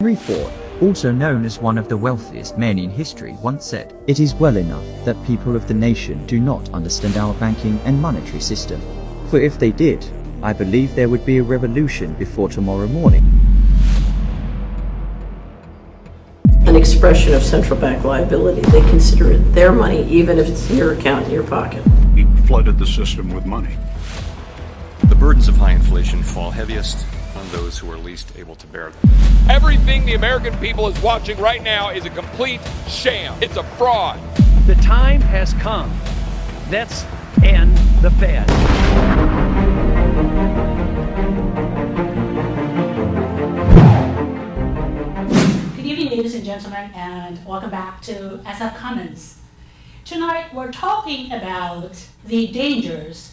Henry Ford, also known as one of the wealthiest men in history, once said, "It is well enough that people of the nation do not understand our banking and monetary system. For if they did, I believe there would be a revolution before tomorrow morning." An expression of central bank liability. They consider it their money, even if it's in your account in your pocket. We flooded the system with money. The burdens of high inflation fall heaviest on those who are least able to bear them. Everything the American people is watching right now is a complete sham. It's a fraud. The time has come. Let's end the Fed. Good evening, ladies and gentlemen, and welcome back to SF Commons. Tonight, we're talking about the dangers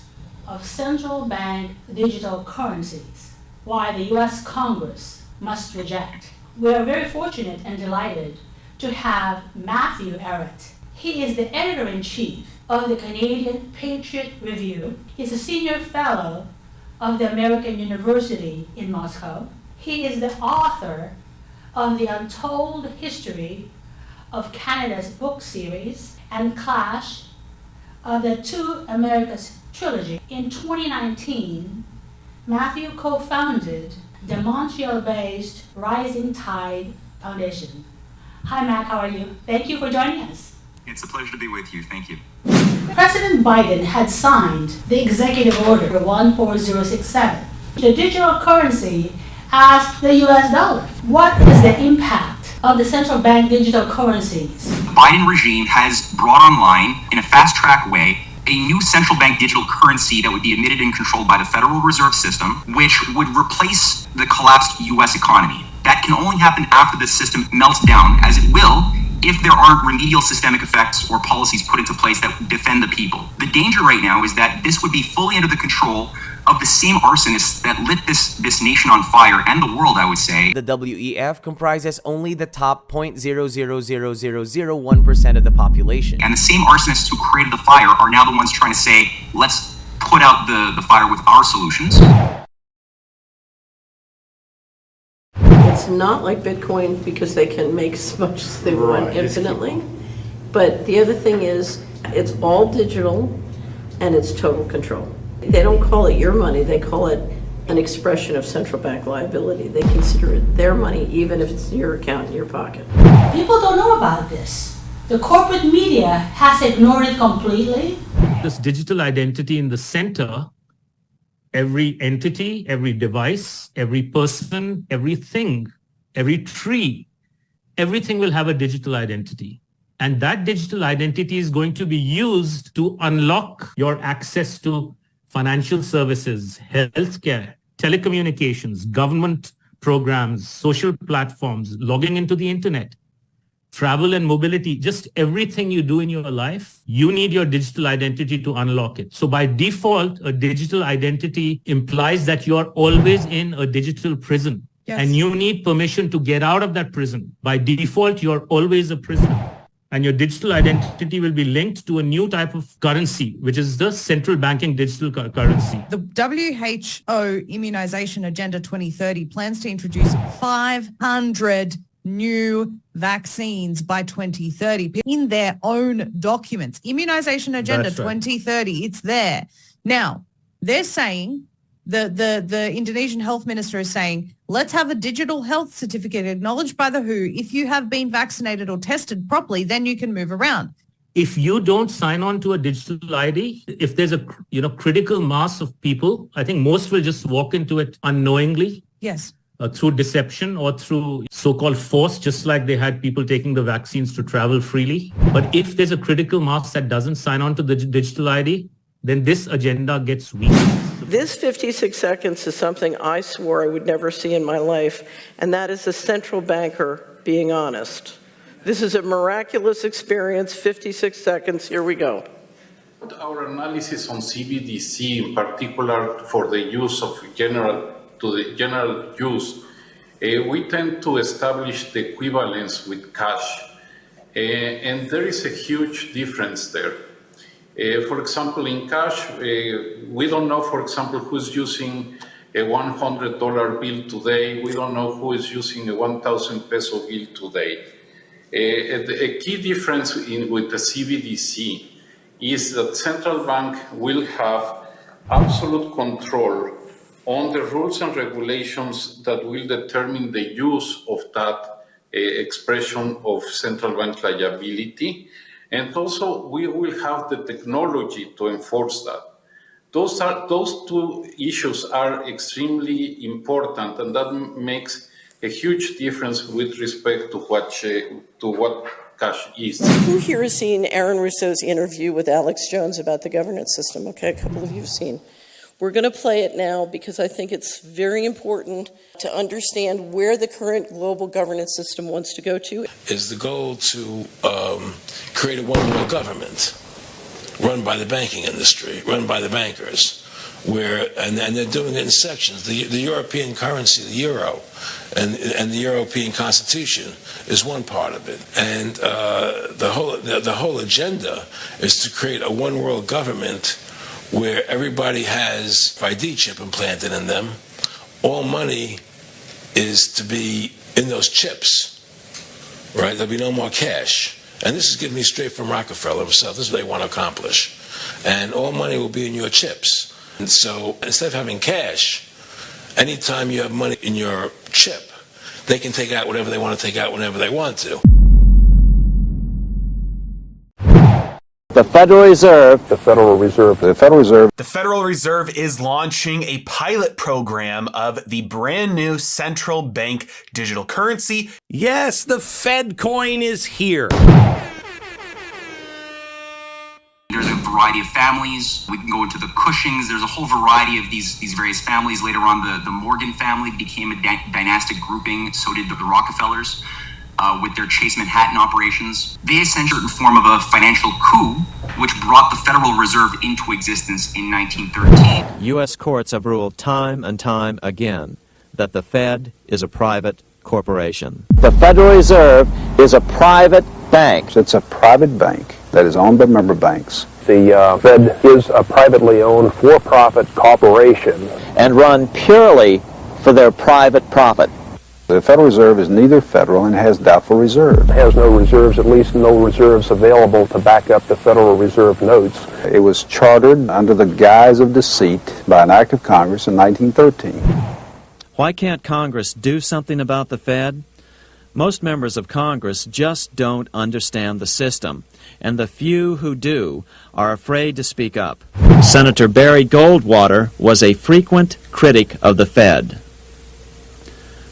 of central bank digital currencies, why the U.S. Congress must reject. We are very fortunate and delighted to have Matthew Ehret. He is the editor-in-chief of the Canadian Patriot Review. He's a senior fellow of the American University in Moscow. He is the author of The Untold History of Canada's book series and Clash of the Two Americas trilogy. In 2019, Matthew co-founded the Montreal-based Rising Tide Foundation. Hi, Matt, how are you? Thank you for joining us. It's a pleasure to be with you. Thank you. President Biden had signed the Executive Order 14067, the digital currency as the US dollar. What is the impact of the central bank digital currencies? The Biden regime has brought online, in a fast-track way, a new central bank digital currency that would be emitted and controlled by the Federal Reserve System, which would replace the collapsed US economy. That can only happen after the system melts down, as it will, if there aren't remedial systemic effects or policies put into place that defend the people. The danger right now is that this would be fully under the control of the same arsonists that lit this nation on fire, and the world, I would say. The WEF comprises only the top 0.00001% of the population. And the same arsonists who created the fire are now the ones trying to say, let's put out the fire with our solutions. It's not like Bitcoin because they can make as much as they want infinitely. But the other thing is, it's all digital and it's total control. They don't call it your money, they call it an expression of central bank liability. They consider it their money, even if it's in your account in your pocket. People don't know about this. The corporate media has ignored it completely. This digital identity in the center, every entity, every device, every person, everything, every tree, everything will have a digital identity. And that digital identity is going to be used to unlock your access to financial services, healthcare, telecommunications, government programs, social platforms, logging into the internet, travel and mobility, just everything you do in your life, you need your digital identity to unlock it. So by default, a digital identity implies that you are always in a digital prison. Yes. And you need permission to get out of that prison. By default, you're always a prisoner. And your digital identity will be linked to a new type of currency, which is the central banking digital currency. The WHO Immunization Agenda 2030 plans to introduce 500 new vaccines by 2030 in their own documents. Immunization Agenda 2030, it's there. Now, they're saying, the Indonesian health minister is saying, let's have a digital health certificate acknowledged by the WHO. If you have been vaccinated or tested properly, then you can move around. If you don't sign on to a digital ID, if there's a critical mass of people, I think most will just walk into it unknowingly. Yes. Through deception or through so-called force, just like they had people taking the vaccines to travel freely. But if there's a critical mass that doesn't sign on to the digital ID, then this agenda gets weak. This 56 seconds is something I swore I would never see in my life, and that is a central banker being honest. This is a miraculous experience, 56 seconds, here we go. Our analysis on CBDC, in particular for the use of general use, we tend to establish the equivalence with cash, and there is a huge difference there. For example, in cash, we don't know, for example, who's using a $100 bill today. We don't know who is using a 1,000 peso bill today. A key difference with the CBDC is that central bank will have absolute control on the rules and regulations that will determine the use of that expression of central bank liability. And also we will have the technology to enforce that. Those two issues are extremely important, and that makes a huge difference with respect to what cash is. Who here has seen Aaron Russo's interview with Alex Jones about the governance system? Okay, a couple of you have seen. We're going to play it now because I think it's very important to understand where the current global governance system wants to go to. Is the goal to create a one-world government run by the banking industry, run by the bankers, and they're doing it in sections. The European currency, the euro, and the European Constitution is one part of it, and the whole agenda is to create a one-world government where everybody has ID chip implanted in them. All money is to be in those chips, right? There'll be no more cash. And this is getting me straight from Rockefeller himself. This is what they want to accomplish. And all money will be in your chips. And so instead of having cash, anytime you have money in your chip, they can take out whatever they want to take out whenever they want to. The Federal Reserve. The Federal Reserve. The Federal Reserve. The Federal Reserve is launching a pilot program of the brand new central bank digital currency. Yes, the Fed coin is here. There's a variety of families. We can go into the Cushings. There's a whole variety of these various families. Later on, the Morgan family became a dynastic grouping. So did the Rockefellers. With their Chase Manhattan operations. They essentially were a form of a financial coup, which brought the Federal Reserve into existence in 1913. U.S. courts have ruled time and time again that the Fed is a private corporation. The Federal Reserve is a private bank. It's a private bank that is owned by member banks. The Fed is a privately owned for-profit corporation. And run purely for their private profit. The Federal Reserve is neither federal and has doubtful reserves. It has no reserves, at least no reserves available to back up the Federal Reserve notes. It was chartered under the guise of deceit by an act of Congress in 1913. Why can't Congress do something about the Fed? Most members of Congress just don't understand the system, and the few who do are afraid to speak up. Senator Barry Goldwater was a frequent critic of the Fed.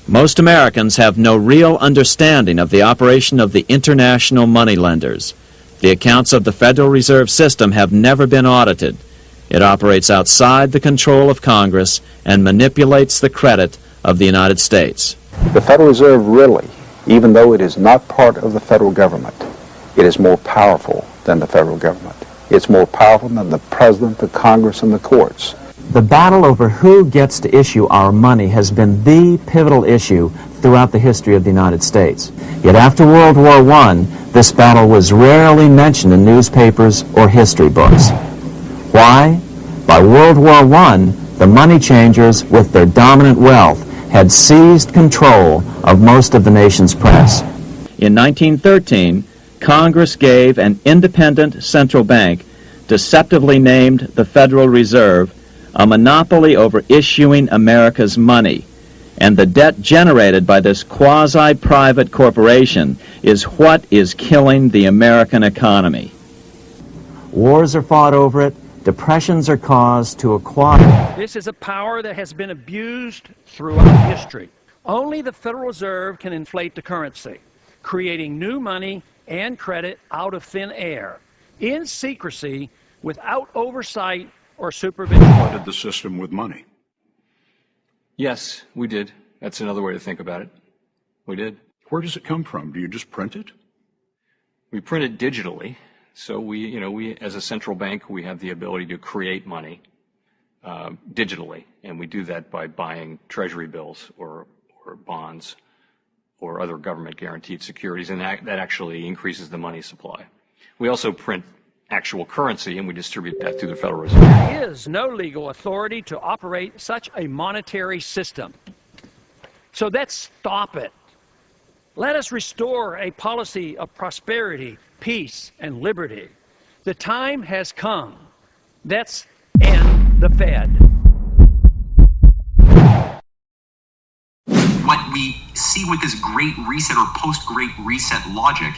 Most Americans have no real understanding of the operation of the international moneylenders. The accounts of the Federal Reserve System have never been audited. It operates outside the control of Congress and manipulates the credit of the United States. The Federal Reserve really, even though it is not part of the federal government, it is more powerful than the federal government. It's more powerful than the President, the Congress, and the courts. The battle over who gets to issue our money has been the pivotal issue throughout the history of the United States. Yet after World War I, this battle was rarely mentioned in newspapers or history books. Why? By World War I, the money changers, with their dominant wealth, had seized control of most of the nation's press. In 1913, Congress gave an independent central bank, deceptively named the Federal Reserve, a monopoly over issuing America's money, and the debt generated by this quasi-private corporation is what is killing the American economy. Wars are fought over it, depressions are caused to acquire. This is a power that has been abused throughout history. Only the Federal Reserve can inflate the currency, creating new money and credit out of thin air, in secrecy, without oversight or supervision. Flooded the system with money. Yes, we did. That's another way to think about it. We did. Where does it come from? Do you just print it? We print it digitally. So we as a central bank, we have the ability to create money digitally, and we do that by buying treasury bills or bonds or other government guaranteed securities, and that actually increases the money supply. We also print actual currency, and we distribute that through the Federal Reserve. There is no legal authority to operate such a monetary system. So let's stop it. Let us restore a policy of prosperity, peace, and liberty. The time has come. Let's end the Fed. What we see with this Great Reset or post-Great Reset logic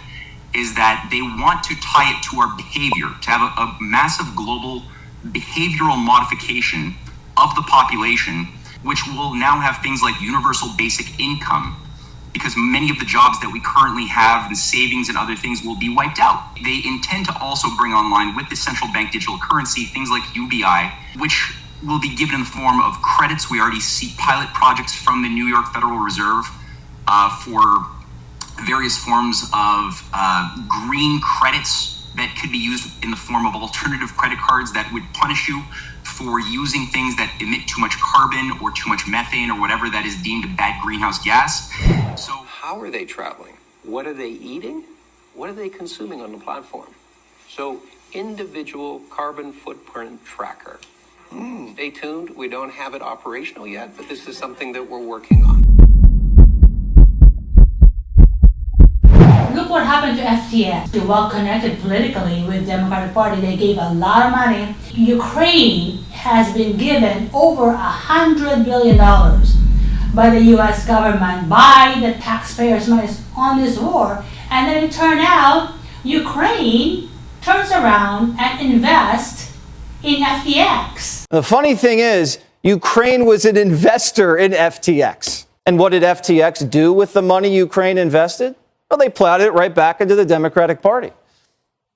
is that they want to tie it to our behavior, to have a massive global behavioral modification of the population, which will now have things like universal basic income, because many of the jobs that we currently have and savings and other things will be wiped out. They intend to also bring online with the central bank digital currency things like UBI, which will be given in the form of credits. We already see pilot projects from the New York Federal Reserve for various forms of green credits that could be used in the form of alternative credit cards that would punish you for using things that emit too much carbon or too much methane or whatever that is deemed a bad greenhouse gas. So how are they traveling? What are they eating? What are they consuming on the platform? So individual carbon footprint tracker. Stay tuned. We don't have it operational yet, but this is something that we're working on. Look what happened to FTX. They're well connected politically with the Democratic Party. They gave a lot of money. Ukraine has been given over $100 billion by the U.S. government, by the taxpayers' money on this war. And then it turned out Ukraine turns around and invests in FTX. The funny thing is, Ukraine was an investor in FTX. And what did FTX do with the money Ukraine invested? Well, they plowed it right back into the Democratic Party.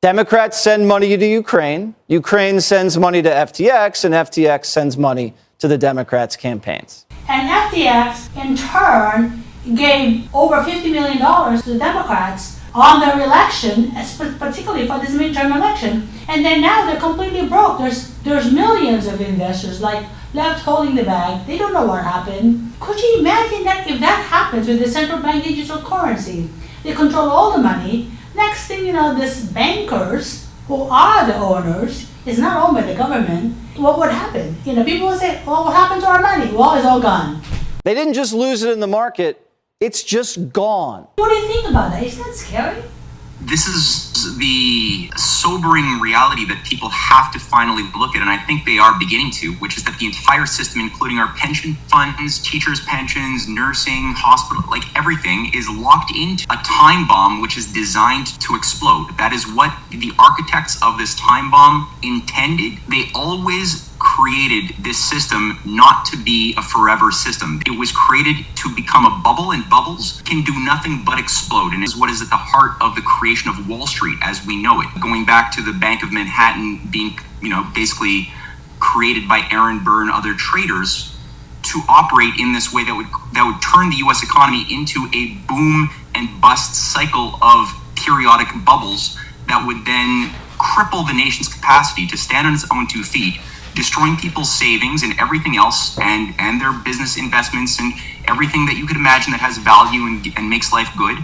Democrats send money to Ukraine. Ukraine sends money to FTX, and FTX sends money to the Democrats' campaigns. And FTX, in turn, gave over $50 million to the Democrats on their election, particularly for this midterm election. And then now they're completely broke. There's millions of investors left holding the bag. They don't know what happened. Could you imagine that if that happens with the central bank digital currency? They control all the money. Next thing you know, these bankers, who are the owners, is not owned by the government. What would happen? People will say, well, what happened to our money? Well, it's all gone. They didn't just lose it in the market. It's just gone. What do you think about that? Isn't that scary? This is the sobering reality that people have to finally look at, and I think they are beginning to, which is that the entire system, including our pension funds, teachers' pensions, nursing, hospital, everything is locked into a time bomb which is designed to explode. That is what the architects of this time bomb intended. They always created this system not to be a forever system. It was created to become a bubble, and bubbles can do nothing but explode, and is what is at the heart of the creation of Wall Street as we know it. Going back to the Bank of Manhattan being, basically created by Aaron Burr and other traders to operate in this way that would turn the U.S. economy into a boom and bust cycle of periodic bubbles that would then cripple the nation's capacity to stand on its own 2 feet, destroying people's savings and everything else, and their business investments and everything that you could imagine that has value and makes life good,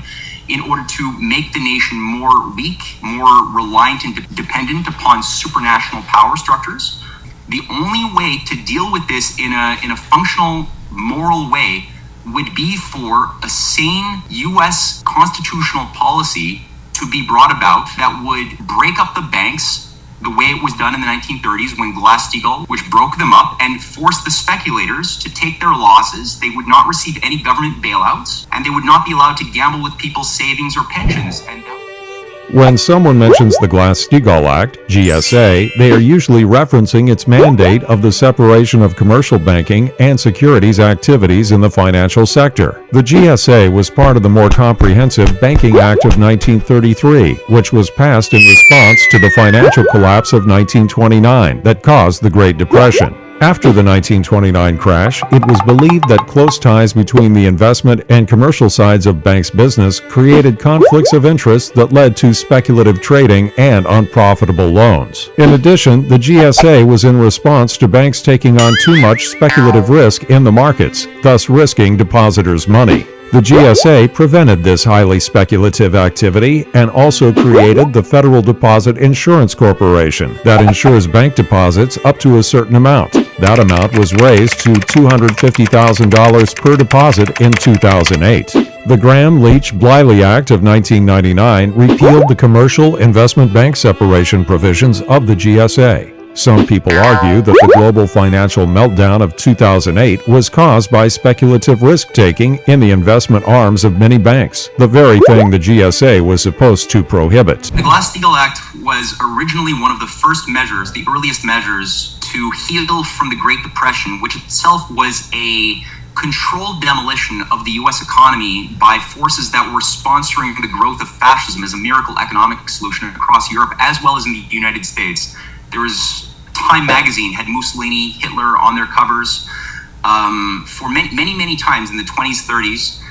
in order to make the nation more weak, more reliant and dependent upon supranational power structures. The only way to deal with this in a functional, moral way would be for a sane U.S. constitutional policy to be brought about that would break up the banks the way it was done in the 1930s when Glass Steagall, which broke them up and forced the speculators to take their losses. They would not receive any government bailouts, and they would not be allowed to gamble with people's savings or pensions. When someone mentions the Glass Steagall Act, GSA, they are usually referencing its mandate of the separation of commercial banking and securities activities in the financial sector. The GSA was part of the more comprehensive Banking Act of 1933, which was passed in response to the financial collapse of 1929 that caused the Great Depression. After the 1929 crash, it was believed that close ties between the investment and commercial sides of banks' business created conflicts of interest that led to speculative trading and unprofitable loans. In addition, the GSA was in response to banks taking on too much speculative risk in the markets, thus risking depositors' money. The GSA prevented this highly speculative activity and also created the Federal Deposit Insurance Corporation that insures bank deposits up to a certain amount. That amount was raised to $250,000 per deposit in 2008. The Graham-Leach-Bliley Act of 1999 repealed the commercial investment bank separation provisions of the GSA. Some people argue that the global financial meltdown of 2008 was caused by speculative risk-taking in the investment arms of many banks, the very thing the GSA was supposed to prohibit. The Glass Steagall Act was originally one of the first measures, the earliest measures, to heal from the Great Depression, which itself was a controlled demolition of the U.S. economy by forces that were sponsoring the growth of fascism as a miracle economic solution across Europe as well as in the United States. There was Time magazine had Mussolini, Hitler on their covers for many times in the 20s, 30s.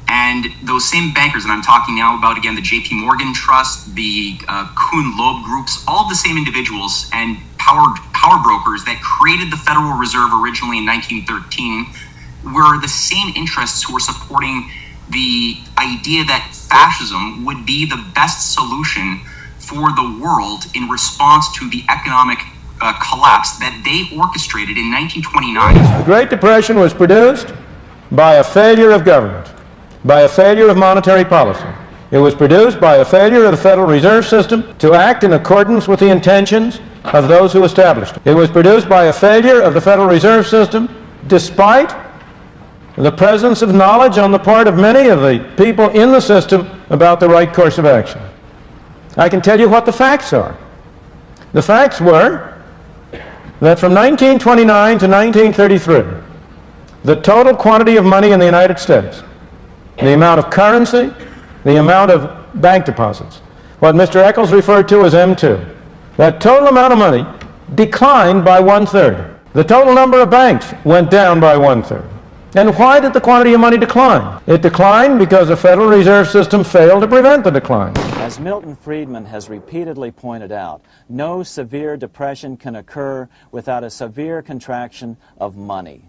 And those same bankers, and I'm talking now about, again, the JP Morgan Trust, the Kuhn Loeb groups, all the same individuals and power brokers that created the Federal Reserve originally in 1913 were the same interests who were supporting the idea that fascism would be the best solution for the world in response to the economic collapse that they orchestrated in 1929. The Great Depression was produced by a failure of government, by a failure of monetary policy. It was produced by a failure of the Federal Reserve System to act in accordance with the intentions of those who established it. It was produced by a failure of the Federal Reserve System despite the presence of knowledge on the part of many of the people in the system about the right course of action. I can tell you what the facts are. The facts were that from 1929 to 1933, the total quantity of money in the United States, the amount of currency, the amount of bank deposits, what Mr. Eccles referred to as M2, that total amount of money declined by 1/3. The total number of banks went down by 1/3. And why did the quantity of money decline? It declined because the Federal Reserve System failed to prevent the decline. As Milton Friedman has repeatedly pointed out, no severe depression can occur without a severe contraction of money.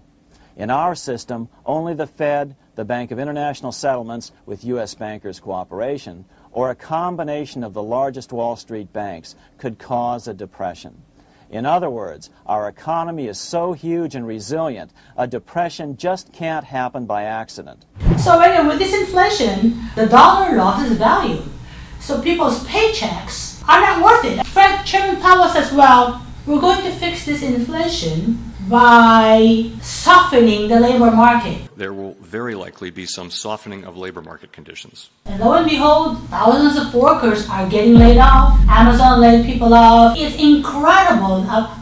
In our system, only the Fed, the Bank of International Settlements with U.S. bankers' cooperation, or a combination of the largest Wall Street banks could cause a depression. In other words, our economy is so huge and resilient, a depression just can't happen by accident. So anyway, with this inflation, the dollar loses value. So people's paychecks are not worth it. Chairman Powell says, well, we're going to fix this inflation by softening the labor market. There will very likely be some softening of labor market conditions. And lo and behold, thousands of workers are getting laid off. Amazon laid people off. It's incredible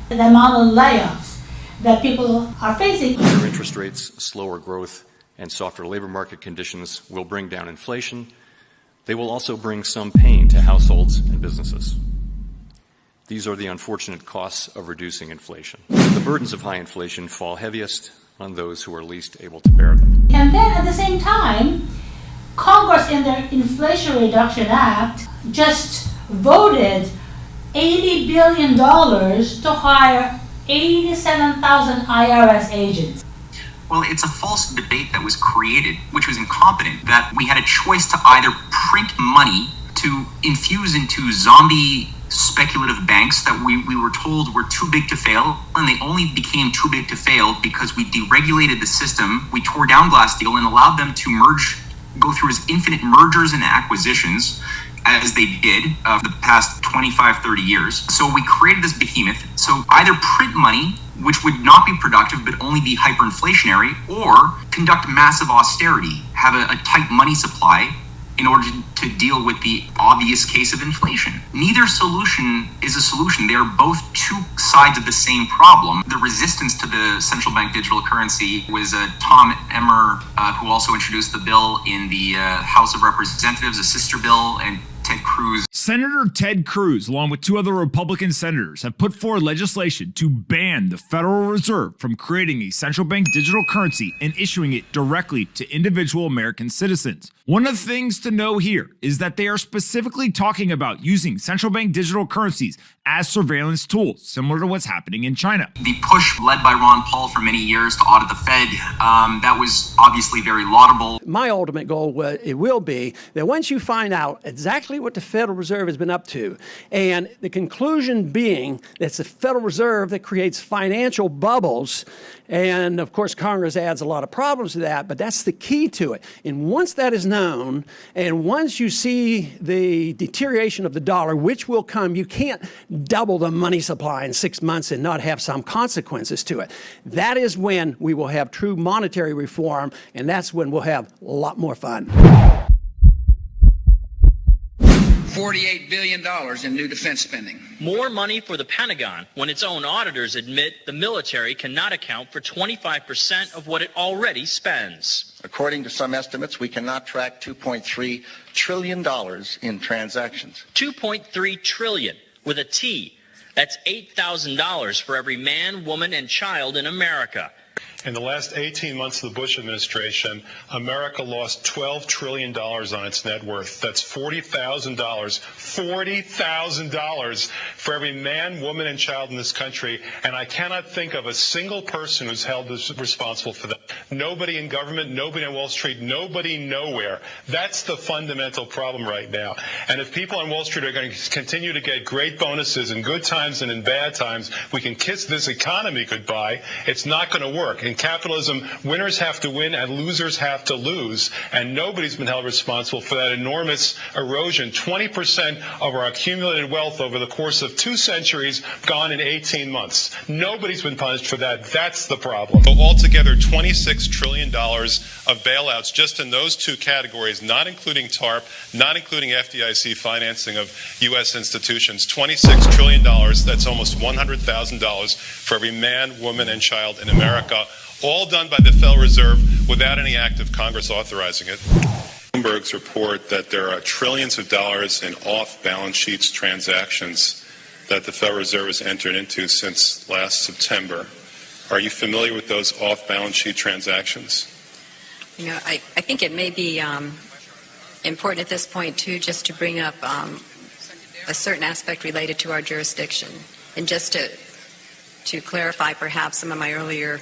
the amount of layoffs that people are facing. Higher interest rates, slower growth, and softer labor market conditions will bring down inflation. They will also bring some pain to households and businesses. These are the unfortunate costs of reducing inflation. The burdens of high inflation fall heaviest on those who are least able to bear them. And then at the same time, Congress in their Inflation Reduction Act just voted $80 billion to hire 87,000 IRS agents. Well, it's a false debate that was created, which was incompetent, that we had a choice to either print money to infuse into zombie speculative banks that we were told were too big to fail, and they only became too big to fail because we deregulated the system, we tore down Glass Steagall and allowed them to go through as infinite mergers and acquisitions as they did for the past 25, 30 years. So we created this behemoth. So either print money, which would not be productive but only be hyperinflationary, or conduct massive austerity, have a tight money supply in order to deal with the obvious case of inflation. Neither solution is a solution. They are both two sides of the same problem. The resistance to the central bank digital currency was Tom Emmer, who also introduced the bill in the House of Representatives, a sister bill, and Ted Cruz. Senator Ted Cruz, along with two other Republican senators, have put forward legislation to ban the Federal Reserve from creating a central bank digital currency and issuing it directly to individual American citizens. One of the things to know here is that they are specifically talking about using central bank digital currencies as surveillance tools, similar to what's happening in China. The push led by Ron Paul for many years to audit the Fed, that was obviously very laudable. My ultimate goal will be that once you find out exactly what the Federal Reserve has been up to, and the conclusion being that it's the Federal Reserve that creates financial bubbles, and of course Congress adds a lot of problems to that, but that's the key to it. And once that is known, and once you see the deterioration of the dollar, which will come, you can't double the money supply in 6 months and not have some consequences to it. That is when we will have true monetary reform, and that's when we'll have a lot more fun. $48 billion in new defense spending. More money for the Pentagon when its own auditors admit the military cannot account for 25% of what it already spends. According to some estimates, we cannot track $2.3 trillion in transactions. $2.3 trillion with a T. That's $8,000 for every man, woman, and child in America. In the last 18 months of the Bush administration, America lost $12 trillion on its net worth. That's $40,000. $40,000 for every man, woman, and child in this country. And I cannot think of a single person who's held responsible for that. Nobody in government, nobody on Wall Street, nobody nowhere. That's the fundamental problem right now. And if people on Wall Street are going to continue to get great bonuses in good times and in bad times, we can kiss this economy goodbye. It's not going to work. In capitalism, winners have to win and losers have to lose, and nobody's been held responsible for that enormous erosion. 20% of our accumulated wealth over the course of 2 centuries gone in 18 months. Nobody's been punished for that. That's the problem. So altogether, $26 trillion of bailouts just in those 2 categories, not including TARP, not including FDIC financing of U.S. institutions. $26 trillion, that's almost $100,000 for every man, woman, and child in America. All done by the Federal Reserve without any act of Congress authorizing it. Bloomberg's report that there are trillions of dollars in off-balance sheets transactions that the Federal Reserve has entered into since last September. Are you familiar with those off-balance sheet transactions? You know, I think it may be important at this point, too, just to bring up a certain aspect related to our jurisdiction. And just to clarify perhaps some of my earlier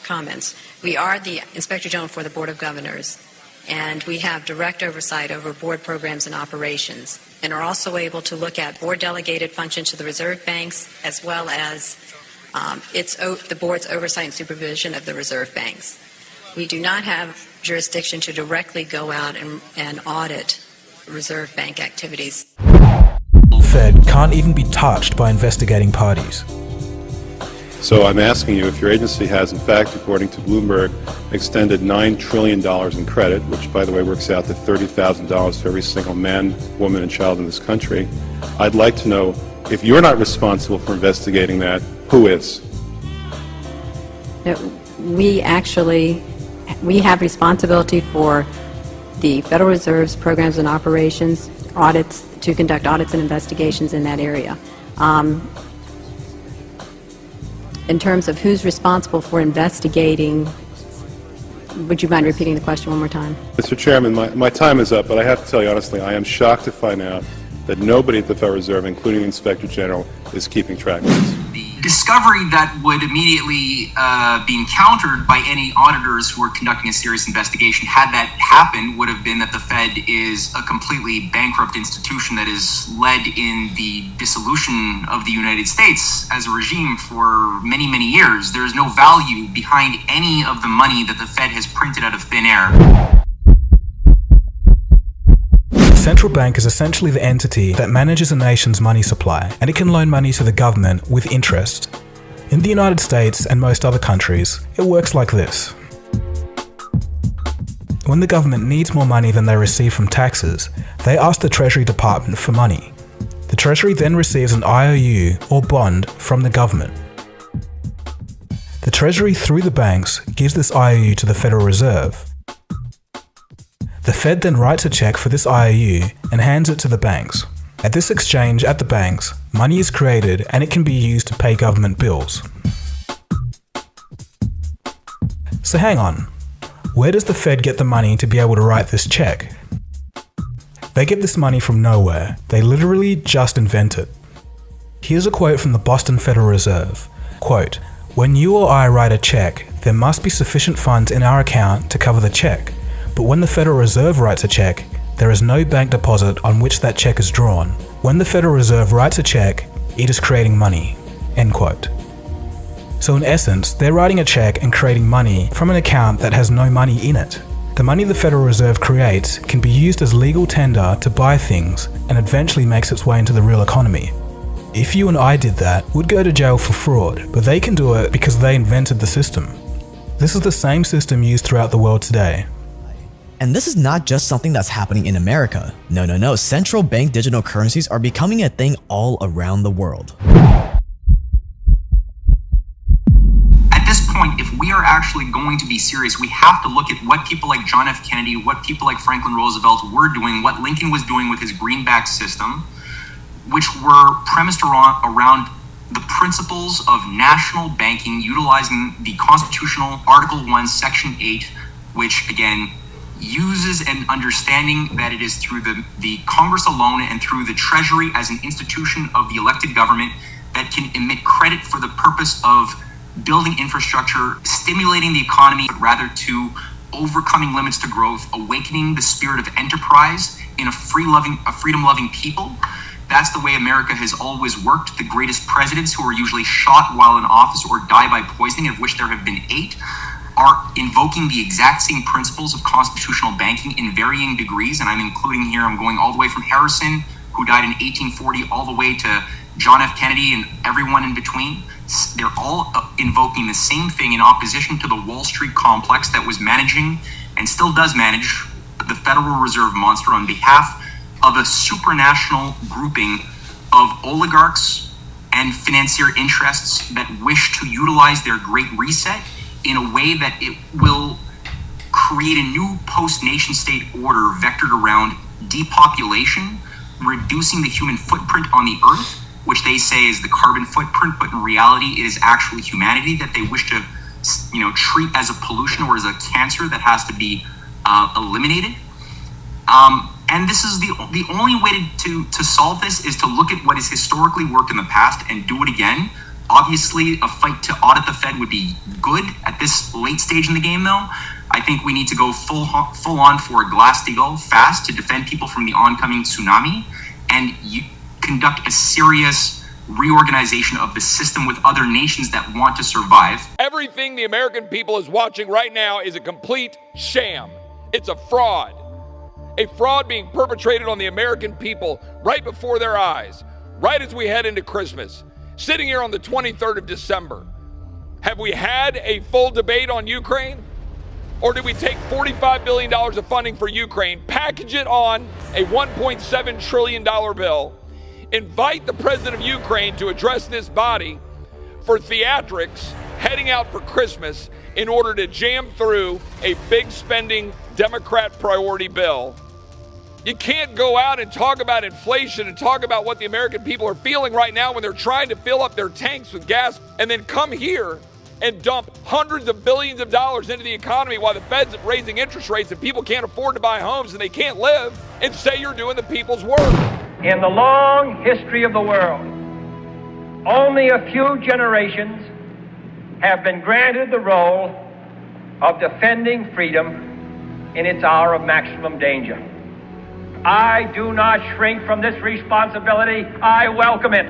comments. We are the Inspector General for the Board of Governors, and we have direct oversight over board programs and operations, and are also able to look at board delegated functions to the reserve banks, as well as the board's oversight and supervision of the reserve banks. We do not have jurisdiction to directly go out and audit reserve bank activities. Fed can't even be touched by investigating parties. So I'm asking you if your agency has, in fact, according to Bloomberg, extended $9 trillion in credit, which, by the way, works out to $30,000 for every single man, woman, and child in this country. I'd like to know, if you're not responsible for investigating that, who is? We have responsibility for the Federal Reserve's programs and operations, audits, to conduct audits and investigations in that area. In terms of who's responsible for investigating, would you mind repeating the question one more time? Mr. Chairman, my time is up, but I have to tell you honestly, I am shocked to find out that nobody at the Federal Reserve, including the Inspector General, is keeping track of this. The discovery that would immediately be encountered by any auditors who are conducting a serious investigation, had that happened, would have been that the Fed is a completely bankrupt institution that has led in the dissolution of the United States as a regime for many, many years. There is no value behind any of the money that the Fed has printed out of thin air. The central bank is essentially the entity that manages a nation's money supply, and it can loan money to the government with interest. In the United States and most other countries, it works like this. When the government needs more money than they receive from taxes, they ask the Treasury Department for money. The Treasury then receives an IOU or bond from the government. The Treasury, through the banks, gives this IOU to the Federal Reserve. The Fed then writes a check for this IOU and hands it to the banks. At this exchange at the banks, money is created and it can be used to pay government bills. So hang on, where does the Fed get the money to be able to write this check? They get this money from nowhere. They literally just invent it. Here's a quote from the Boston Federal Reserve. Quote, "When you or I write a check, there must be sufficient funds in our account to cover the check. But when the Federal Reserve writes a check, there is no bank deposit on which that check is drawn. When the Federal Reserve writes a check, it is creating money." End quote. So in essence, they're writing a check and creating money from an account that has no money in it. The money the Federal Reserve creates can be used as legal tender to buy things and eventually makes its way into the real economy. If you and I did that, we'd go to jail for fraud, but they can do it because they invented the system. This is the same system used throughout the world today. And this is not just something that's happening in America. No. Central bank digital currencies are becoming a thing all around the world. At this point, if we are actually going to be serious, we have to look at what people like John F. Kennedy, what people like Franklin Roosevelt were doing, what Lincoln was doing with his greenback system, which were premised around the principles of national banking, utilizing the constitutional Article 1, Section 8, which again uses an understanding that it is through the Congress alone and through the Treasury as an institution of the elected government that can emit credit for the purpose of building infrastructure, stimulating the economy, but rather to overcoming limits to growth, awakening the spirit of enterprise in a freedom-loving people. That's the way America has always worked. The greatest presidents, who are usually shot while in office or die by poisoning, of which there have been 8, are invoking the exact same principles of constitutional banking in varying degrees. And I'm going all the way from Harrison, who died in 1840, all the way to John F. Kennedy and everyone in between. They're all invoking the same thing in opposition to the Wall Street complex that was managing and still does manage the Federal Reserve monster on behalf of a supranational grouping of oligarchs and financier interests that wish to utilize their Great Reset in a way that it will create a new post-nation state order vectored around depopulation, reducing the human footprint on the earth, which they say is the carbon footprint, but in reality it is actually humanity that they wish to treat as a pollution or as a cancer that has to be eliminated. And this is the only way to solve this is to look at what has historically worked in the past and do it again. Obviously, a fight to audit the Fed would be good at this late stage in the game, though. I think we need to go full on for a Glass Steagall fast to defend people from the oncoming tsunami and conduct a serious reorganization of the system with other nations that want to survive. Everything the American people is watching right now is a complete sham. It's a fraud. A fraud being perpetrated on the American people right before their eyes, right as we head into Christmas. Sitting here on the 23rd of December, have we had a full debate on Ukraine? Or did we take $45 billion of funding for Ukraine, package it on a $1.7 trillion bill, invite the president of Ukraine to address this body for theatrics heading out for Christmas in order to jam through a big spending Democrat priority bill? You can't go out and talk about inflation and talk about what the American people are feeling right now when they're trying to fill up their tanks with gas and then come here and dump hundreds of billions of dollars into the economy while the Fed's raising interest rates and people can't afford to buy homes and they can't live, and say you're doing the people's work. In the long history of the world, only a few generations have been granted the role of defending freedom in its hour of maximum danger. I do not shrink from this responsibility. I welcome it.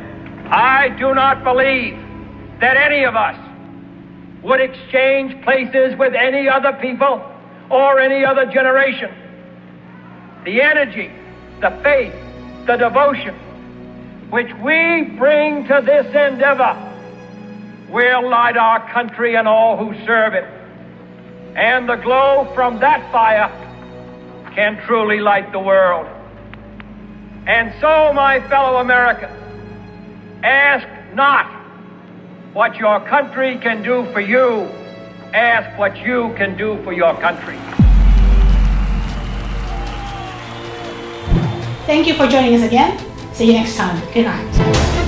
I do not believe that any of us would exchange places with any other people or any other generation. The energy, the faith, the devotion which we bring to this endeavor will light our country and all who serve it. And the glow from that fire can truly light the world. And so, my fellow Americans, ask not what your country can do for you, ask what you can do for your country. Thank you for joining us again. See you next time. Good night.